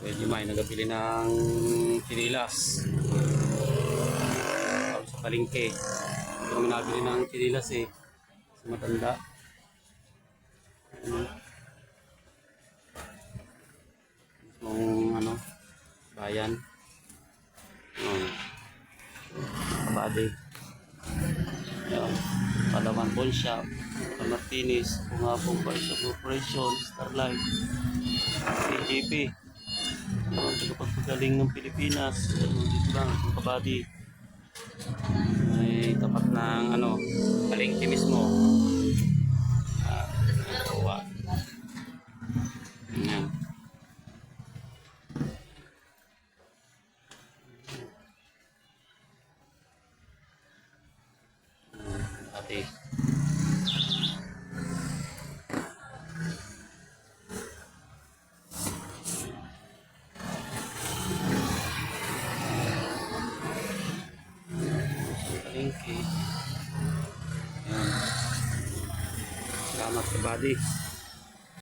Pwede may nagabili ng chinilas. Sa palengke. Ito kami nabili ng chinilas eh. Sa matanda. Mismong bayan. Kabady. Ayan. Palawan Pawn Shop. Martinez. Pungapong Paisa Corporation. Starlight. CGP. Ang tagapagpagaling ng Pilipinas. Dito lang, ang Kabady. May tapat ng palengke mismo. Ayan. Ate. Palengke. Ayan. Salamat Kabady.